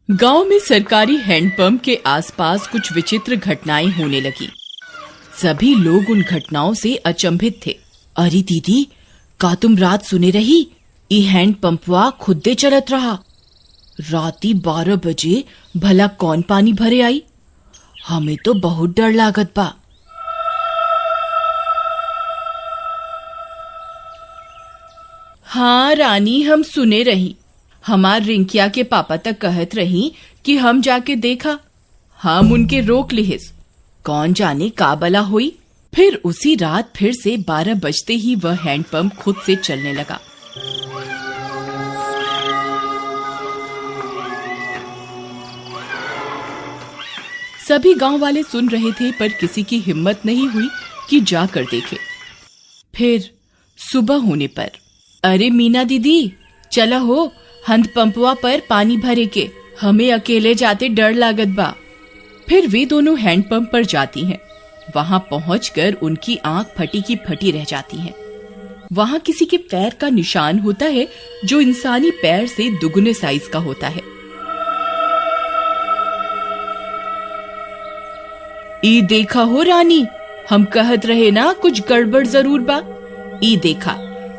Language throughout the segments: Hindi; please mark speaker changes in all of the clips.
Speaker 1: गांव में सरकारी हैंडपंप के आसपास कुछ विचित्र घटनाएं होने लगी। सभी लोग उन घटनाओं से अचंभित थे। अरे दीदी, का तुम रात सुने रही? ई हैंडपंपवा खुदे चलत रहा। राती 12 बजे भला कौन पानी भरे आई? हमें तो बहुत डर लागत बा। हाँ रानी, हम सुने रही। हमार रिंकिया के पापा तक कहत रही कि हम जाके देखा। हम उनके रोक लिहिस। कौन जाने का बला हुई। फिर उसी रात फिर से 12 बजते ही वह हैंडपंप खुद से चलने लगा। सभी गांव वाले सुन रहे थे, पर किसी की हिम्मत नहीं हुई कि जाकर देखे। फिर सुबह होने पर, अरे मीना दीदी, चला हो, हैंडपंपवा पर पानी भरे के। हमें अकेले जाते डर लागत बा। फिर वे दोनों हैंडपंप पर जाती हैं। वहां पहुंचकर उनकी आंख फटी की फटी रह जाती है। वहां किसी के पैर का निशान होता है जो इंसानी पैर से दुगने साइज का होता है। ई देखा हो रानी, हम कहत रहे ना कुछ गड़बड़ जरूर बा। ई देखा,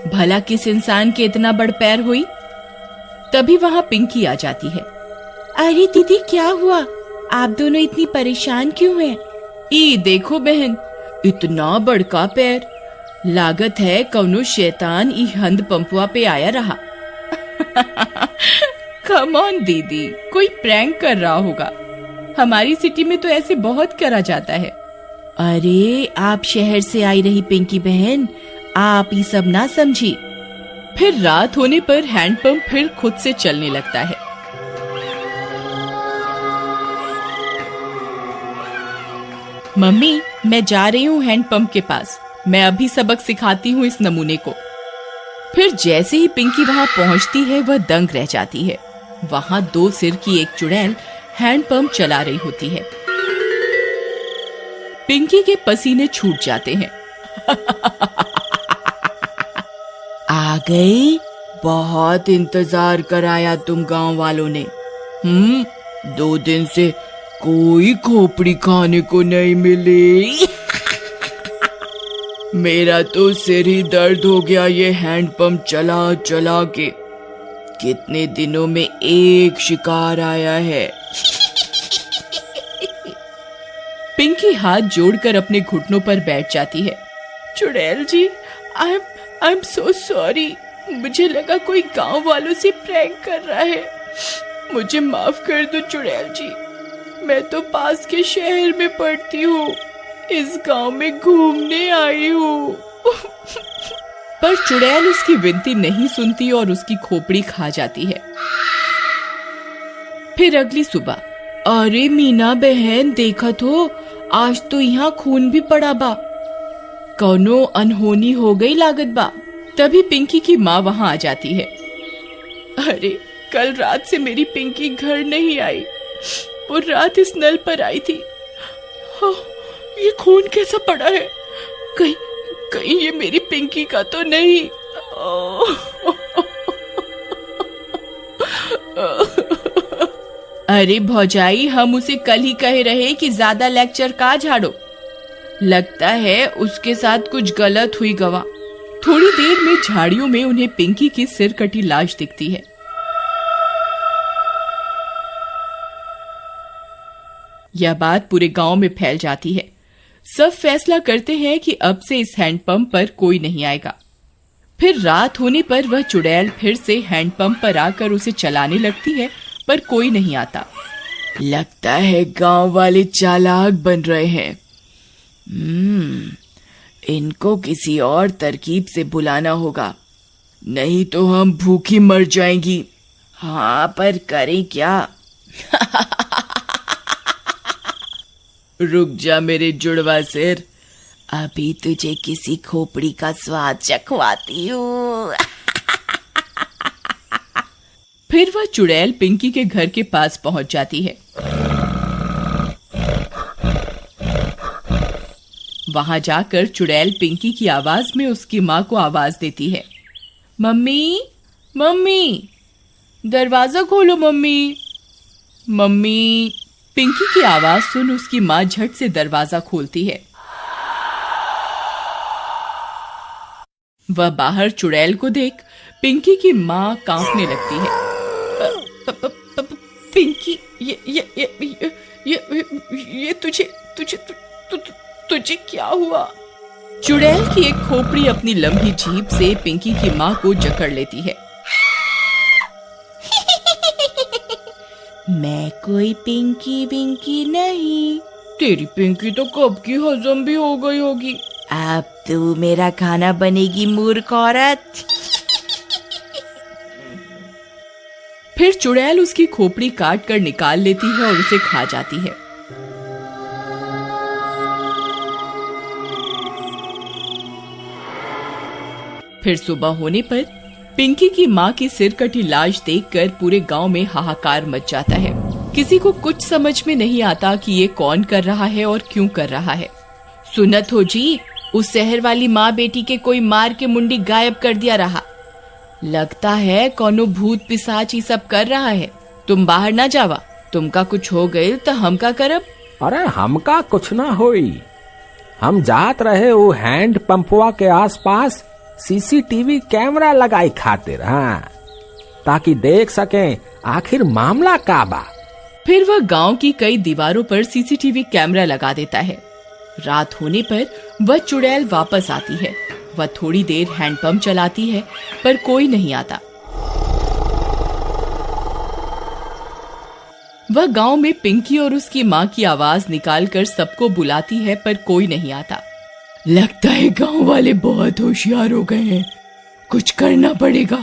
Speaker 1: भला किस इंसान के इतना बड़ पैर हुई। तभी वहां पिंकी आ जाती है। अरे दीदी, क्या हुआ? आप दोनों इतनी परेशान क्यों हैं? ई देखो बहन, इतना बड़का पैर। लागत है कौनो शैतान ई हैंडपंपवा पे आया रहा। कम ऑन दीदी, कोई प्रैंक कर रहा होगा। हमारी सिटी में तो ऐसे बहुत करा जाता है। अरे आप शहर से आई रही पिंकी बहन, आप ये सब ना समझी। फिर रात होने पर हैंडपंप फिर खुद से चलने लगता है। मम्मी, मैं जा रही हूँ हैंडपंप के पास। मैं अभी सबक सिखाती हूँ इस नमूने को। फिर जैसे ही पिंकी वहां पहुंचती है, वह दंग रह जाती है। वहां 2 सिर की एक चुड़ैल हैंडपंप चला रही होती है। पिंकी के पसीने छूट जाते हैं। आ गई? बहुत इंतजार कराया तुम गांव वालों ने। 2 दिन से कोई खोपड़ी खाने को नहीं मिली। मेरा तो सिर ही दर्द हो गया ये हैंडपंप चला चला के। कितने दिनों में एक शिकार आया है। पिंकी हाथ जोड़कर अपने घुटनों पर बैठ जाती है। चुड़ैल जी, आई एम सो सॉरी। मुझे लगा कोई गांव वालों से प्रैंक कर रहा है। मुझे माफ कर दो चुड़ैल जी। मैं तो पास के शहर में पढ़ती हूँ, इस गांव में घूमने आई हूँ। पर चुड़ैल उसकी विनती नहीं सुनती और उसकी खोपड़ी खा जाती है। फिर अगली सुबह, अरे मीना बहन, देखत हो, आज तो यहाँ खून भी पड़ा बा। कौनो अनहोनी हो गई लागत बा। तभी पिंकी की माँ वहां आ जाती है। अरे कल रात से मेरी पिंकी घर नहीं आई। वो रात इस नल पर आई थी। हाँ, ये खून कैसा पड़ा है? कहीं ये मेरी पिंकी का तो नहीं। अरे भौजाई, हम उसे कल ही कहे रहे कि ज्यादा लेक्चर का झाड़ो। लगता है उसके साथ कुछ गलत हुई गवा। थोड़ी देर में झाड़ियों में उन्हें पिंकी की सिर कटी लाश दिखती है। यह बात पूरे गांव में फैल जाती है। सब फैसला करते हैं कि अब से इस हैंडपंप पर कोई नहीं आएगा। फिर रात होने पर वह चुड़ैल फिर से हैंडपंप पर आकर उसे चलाने लगती है, पर कोई नहीं आता। लगता है गांव वाले चालाक बन रहे हैं। इनको किसी और तरकीब से बुलाना होगा, नहीं तो हम भूखी मर जाएंगी। हाँ, पर करें क्या? रुक जा मेरे जुड़वा सिर, अभी तुझे किसी खोपड़ी का स्वाद चखवाती हूँ। फिर वह चुड़ैल पिंकी के घर के पास पहुंच जाती है। वहां जाकर चुड़ैल पिंकी की आवाज में उसकी माँ को आवाज देती है। मम्मी, मम्मी, दरवाजा खोलो मम्मी। मम्मी। पिंकी की आवाज सुन उसकी माँ झट से दरवाजा खोलती है। वह बाहर चुड़ैल को देख पिंकी की माँ कांपने लगती है। पिंकी, ये तुझे क्या हुआ? चुड़ैल की एक खोपड़ी अपनी लंबी जीभ से पिंकी की माँ को जकड़ लेती है। मैं कोई पिंकी विंकी नहीं। तेरी पिंकी तो कब की हजम भी हो गई होगी। अब तू मेरा खाना बनेगी मूर्ख औरत। फिर चुड़ैल उसकी खोपड़ी काट कर निकाल लेती है और उसे खा जाती है। फिर सुबह होने पर पिंकी की माँ की सिर कटी लाश देखकर पूरे गांव में हाहाकार मच जाता है। किसी को कुछ समझ में नहीं आता कि ये कौन कर रहा है और क्यों कर रहा है। सुनत हो जी, उस शहर वाली माँ बेटी के कोई मार के मुंडी गायब कर दिया रहा। लगता है कोनो भूत पिशाच ही सब कर रहा है। तुम बाहर ना जावा, तुमका कुछ हो गए तो हम का करब?
Speaker 2: अरे हमका कुछ ना होई। हम जात रहे वो हैंड पंपवा के आसपास सीसीटीवी कैमरा लगाई खातिर, हाँ, ताकि देख सकें आखिर मामला का बा।
Speaker 1: फिर वह गांव की कई दीवारों पर सीसीटीवी कैमरा लगा देता है। रात होने पर वह चुड़ैल वापस आती है। वह थोड़ी देर हैंडपंप चलाती है पर कोई नहीं आता। वह गांव में पिंकी और उसकी माँ की आवाज निकालकर सबको बुलाती है पर कोई नहीं आता। लगता है गांव वाले बहुत होशियार हो गए हैं, कुछ करना पड़ेगा।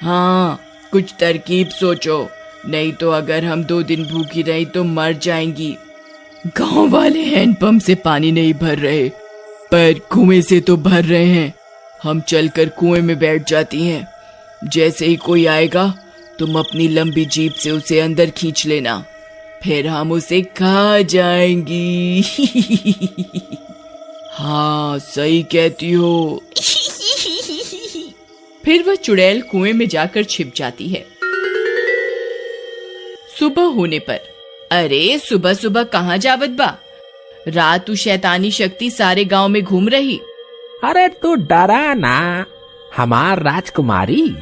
Speaker 1: हाँ, कुछ तरकीब सोचो, नहीं तो अगर हम 2 दिन भूखी रही तो मर जाएंगी। गांव वाले हैंडपंप से पानी नहीं भर रहे पर कुएं से तो भर रहे हैं। हम चलकर कुएं में बैठ जाती हैं। जैसे ही कोई आएगा तुम अपनी लंबी जीभ से उसे अंदर खींच लेना, फिर हम उसे खा जाएंगी। हाँ, सही कहती हो। फिर वह चुड़ैल कुएं में जाकर छिप जाती है। सुबह होने पर, अरे सुबह सुबह कहाँ जावत बा? रात तू शैतानी शक्ति सारे गांव में घूम रही।
Speaker 2: अरे तू डरा ना, हमार राजकुमारी,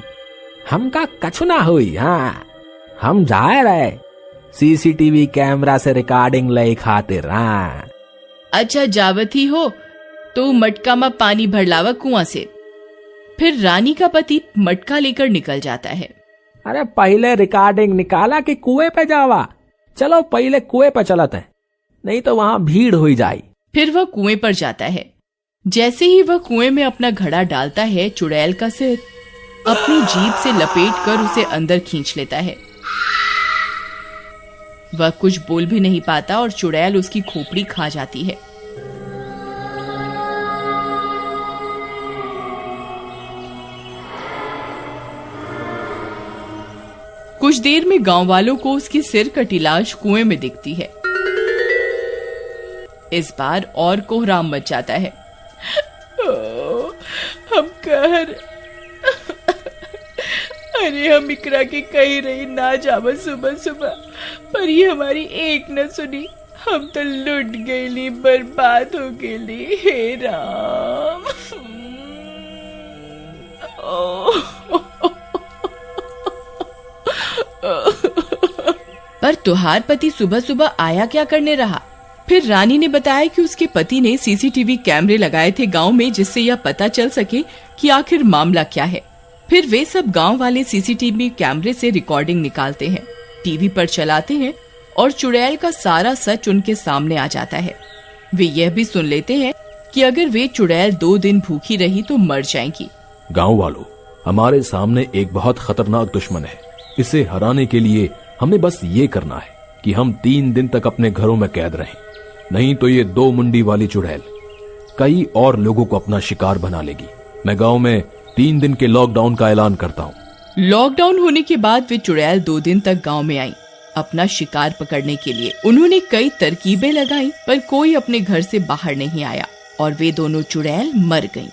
Speaker 2: हमका कछु ना हुई। हाँ, हम जाए रहे सीसीटीवी कैमरा से रिकॉर्डिंग ले खातिर। हाँ,
Speaker 1: अच्छा जावत ही हो तो मटका में पानी भर लावा कुआं से। फिर रानी का पति मटका लेकर निकल जाता है।
Speaker 2: अरे पहले रिकॉर्डिंग निकाला कि कुएं पे जावा? चलो पहले कुएं पे चलते हैं, नहीं तो वहां भीड़ हो जाए।
Speaker 1: फिर वह कुएं पर जाता है। जैसे ही वह कुएं में अपना घड़ा डालता है, चुड़ैल का सिर अपनी जीभ से लपेट कर उसे अंदर खींच लेता है। वह कुछ बोल भी नहीं पाता और चुड़ैल उसकी खोपड़ी खा जाती है। कुछ देर में गांव वालों को उसकी सिर कटी लाश कुएं में दिखती है। इस बार और कोहराम मच जाता है। हम कहर, अरे हम इकरा के कही रही ना जावा सुबह सुबह, पर ये हमारी एक न सुनी। हम तो लुट गईली, बर्बाद हो गईली। हे राम। पर तुहार पति सुबह सुबह आया क्या करने रहा? फिर रानी ने बताया कि उसके पति ने सीसीटीवी कैमरे लगाए थे गांव में, जिससे यह पता चल सके कि आखिर मामला क्या है। फिर वे सब गांव वाले सीसीटीवी कैमरे से रिकॉर्डिंग निकालते हैं, टीवी पर चलाते हैं और चुड़ैल का सारा सच उनके सामने आ जाता है। वे यह भी सुन लेते हैं कि अगर वे चुड़ैल 2 दिन भूखी रही तो मर जाएंगी।
Speaker 3: गांव वालों, हमारे सामने एक बहुत खतरनाक दुश्मन है। इसे हराने के लिए हमें बस ये करना है कि हम 3 दिन तक अपने घरों में कैद रहें, नहीं तो ये 2 मुंडी वाली चुड़ैल कई और लोगों को अपना शिकार बना लेगी। मैं गांव में 3 दिन के लॉकडाउन का ऐलान करता हूँ।
Speaker 1: लॉकडाउन होने के बाद वे चुड़ैल 2 दिन तक गांव में आई अपना शिकार पकड़ने के लिए। उन्होंने कई तरकीबें लगाई पर कोई अपने घर से बाहर नहीं आया और वे दोनों चुड़ैल मर गईं।